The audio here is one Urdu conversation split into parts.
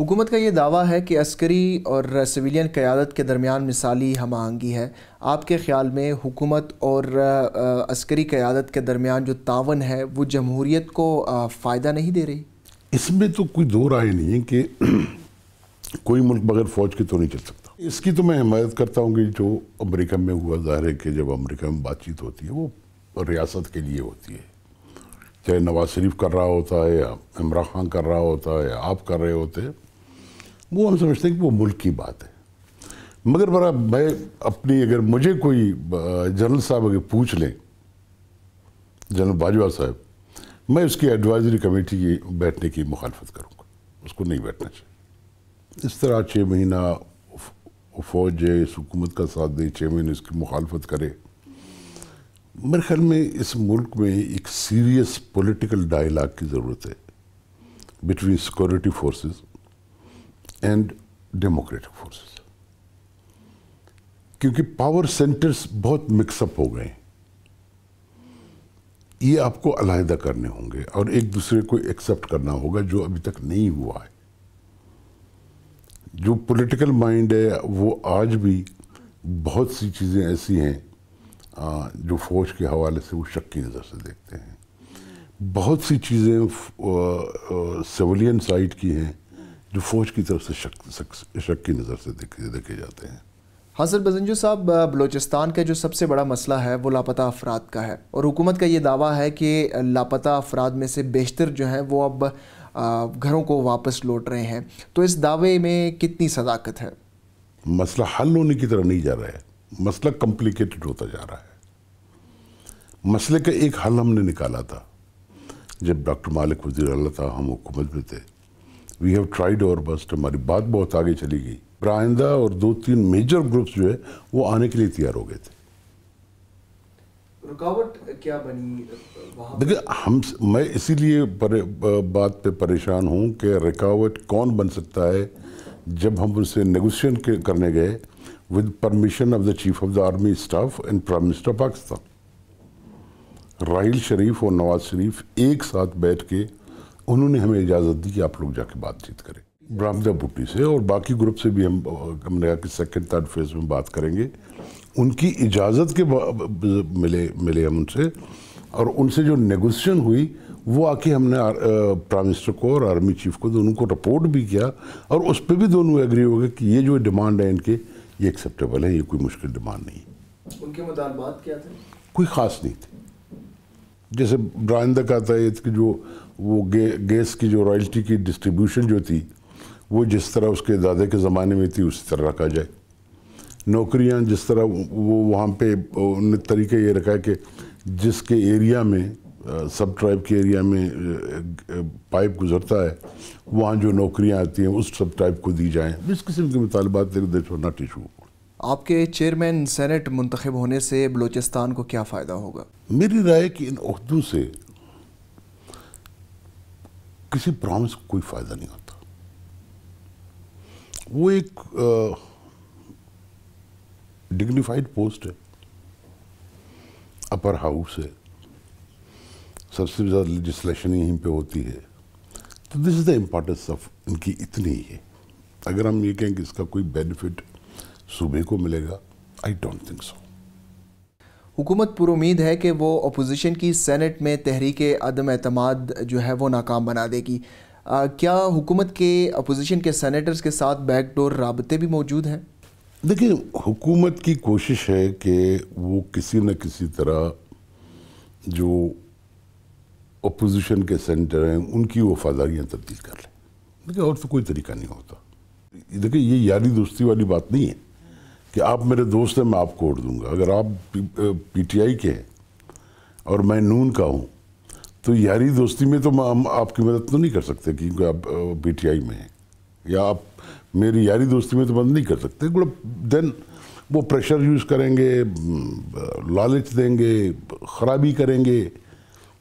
حکومت کا یہ دعویٰ ہے کہ عسکری اور سویلین قیادت کے درمیان مثالی ہم آہنگی ہے۔ آپ کے خیال میں حکومت اور عسکری قیادت کے درمیان جو تعاون ہے وہ جمہوریت کو فائدہ نہیں دے رہی؟ اس میں تو کوئی دو رائے نہیں ہے کہ کوئی ملک بغیر فوج کے تو نہیں چل سکتا۔ اس کی تو میں حمایت کرتا ہوں کہ جو امریکہ میں ہوا، ظاہر ہے کہ جب امریکہ میں بات چیت ہوتی ہے وہ ریاست کے لیے ہوتی ہے، چاہے نواز شریف کر رہا ہوتا ہے یا عمران خان کر رہا ہوتا ہے یا آپ کر رہے ہوتے ہیں، وہ ہم سمجھتے ہیں کہ وہ ملک کی بات ہے۔ مگر میں اپنی اگر مجھے کوئی جنرل صاحب اگر پوچھ لیں، جنرل باجوہ صاحب، میں اس کی ایڈوائزری کمیٹی کی بیٹھنے کی مخالفت کروں گا، اس کو نہیں بیٹھنا چاہیے۔ اس طرح 6 مہینہ فوج ہے، اس حکومت کا ساتھ دے، 6 مہینے اس کی مخالفت کرے۔ میرے خیال میں اس ملک میں ایک سیریس پولیٹیکل ڈائیلاگ کی ضرورت ہے between security forces and democratic forces, کیونکہ پاور سینٹرز بہت مکس اپ ہو گئے ہیں۔ یہ آپ کو علیحدہ کرنے ہوں گے اور ایک دوسرے کو ایکسیپٹ کرنا ہوگا، جو ابھی تک نہیں ہوا ہے۔ جو پولیٹیکل مائنڈ ہے وہ آج بھی بہت سی چیزیں ایسی ہیں جو فوج کے حوالے سے وہ شک کی نظر سے دیکھتے ہیں۔ بہت سی چیزیں سویلین سائٹ کی ہیں جو فوج کی طرف سے شک کی نظر سے دیکھے جاتے ہیں۔ حاصل بزنجو صاحب، بلوچستان کا جو سب سے بڑا مسئلہ ہے وہ لاپتہ افراد کا ہے، اور حکومت کا یہ دعویٰ ہے کہ لاپتہ افراد میں سے بیشتر جو ہیں وہ اب گھروں کو واپس لوٹ رہے ہیں، تو اس دعوے میں کتنی صداقت ہے؟ مسئلہ حل ہونے کی طرح نہیں جا رہا ہے، مسئلہ کمپلیکیٹڈ ہوتا جا رہا ہے۔ مسئلے کا ایک حل ہم نے نکالا تھا جب ڈاکٹر مالک وزیر اعلیٰ تھا، ہم حکومت میں تھے۔ وی ہیو ٹرائیڈ اور بسٹ، ہماری بات بہت آگے چلی گئی۔ آئندہ اور 2-3 میجر گروپس جو ہے وہ آنے کے لیے تیار ہو گئے تھے۔ رکاوٹ کیا بنی وہاں؟ دیکھیں، میں اسی لیے بات پہ پریشان ہوں کہ رکاوٹ کون بن سکتا ہے جب ہم ان سے نیگوشیشن کرنے گئے with permission of the chief of the army staff and prime minister Pakistan. Raheel Sharif اور نواز شریف ایک ساتھ بیٹھ کے انہوں نے ہمیں اجازت دی کہ آپ لوگ جا کے بات چیت کریں، برامدہ بھٹی سے اور باقی گروپ سے بھی ہم نے کہا کہ 2nd-3rd فیز میں بات کریں گے۔ ان کی اجازت کے ملے ہم ان سے، اور ان سے جو نیگوشیشن ہوئی وہ آ کے ہم نے پرائم منسٹر کو اور آرمی چیف کو دونوں کو رپورٹ بھی کیا، اور اس پہ بھی دونوں ایگری ہو گئے کہ یہ جو ڈیمانڈ ہے ان کے، یہ ایکسیپٹیبل ہے، یہ کوئی مشکل ڈیمانڈ نہیں۔ ان کے مطالبات کیا تھے؟ کوئی خاص نہیں تھے۔ جیسے برآئندہ کہتا ہے کہ جو وہ گیس کی جو رائلٹی کی ڈسٹریبیوشن جو تھی وہ جس طرح اس کے دادے کے زمانے میں تھی اسی طرح رکھا جائے۔ نوکریاں جس طرح وہ وہاں پہ انہوں نے طریقہ یہ رکھا ہے کہ جس کے ایریا میں سب ٹرائب کے ایریا میں پائپ گزرتا ہے وہاں جو نوکریاں آتی ہیں اس سب ٹرائب کو دی جائیں۔ اس قسم کے مطالبات ناٹ ایشو۔ آپ کے چیئرمین سینٹ منتخب ہونے سے بلوچستان کو کیا فائدہ ہوگا؟ میری رائے کہ ان عہدوں سے کسی پرامس کو کوئی فائدہ نہیں ہوتا۔ وہ ایک ڈگنیفائڈ پوسٹ ہے، اپر ہاؤس ہے، سب سے زیادہ لیجسلیشن یہیں پہ ہوتی ہے، تو دس از دا امپورٹنس آف ان کی اتنی ہی ہے۔ اگر ہم یہ کہیں کہ اس کا کوئی بینیفٹ صوبے کو ملے گا، آئی ڈونٹ تھنک سو۔ حکومت پر امید ہے کہ وہ اپوزیشن کی سینٹ میں تحریک عدم اعتماد جو ہے وہ ناکام بنا دے گی۔ کیا حکومت کے اپوزیشن کے سینیٹرز کے ساتھ بیک ڈور رابطے بھی موجود ہیں؟ دیکھیں، حکومت کی کوشش ہے کہ وہ کسی نہ کسی طرح جو اپوزیشن کے سینیٹر ہیں ان کی وفاداریاں تبدیل کر لیں۔ دیکھیں، اور تو کوئی طریقہ نہیں ہوتا۔ دیکھیں، یہ یاری دوستی والی بات نہیں ہے کہ آپ میرے دوست ہیں میں آپ کو ووٹ دوں گا۔ اگر آپ پی ٹی آئی کے ہیں اور میں نون کا ہوں تو یاری دوستی میں تو ہم آپ کی مدد تو نہیں کر سکتے کیونکہ آپ پی ٹی آئی میں ہیں، یا آپ میری یاری دوستی میں تو مدد نہیں کر سکتے۔ دین وہ پریشر یوز کریں گے، لالچ دیں گے، خرابی کریں گے،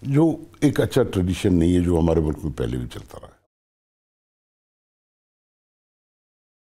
جو ایک اچھا ٹریڈیشن نہیں ہے جو ہمارے ملک میں پہلے بھی چلتا رہا۔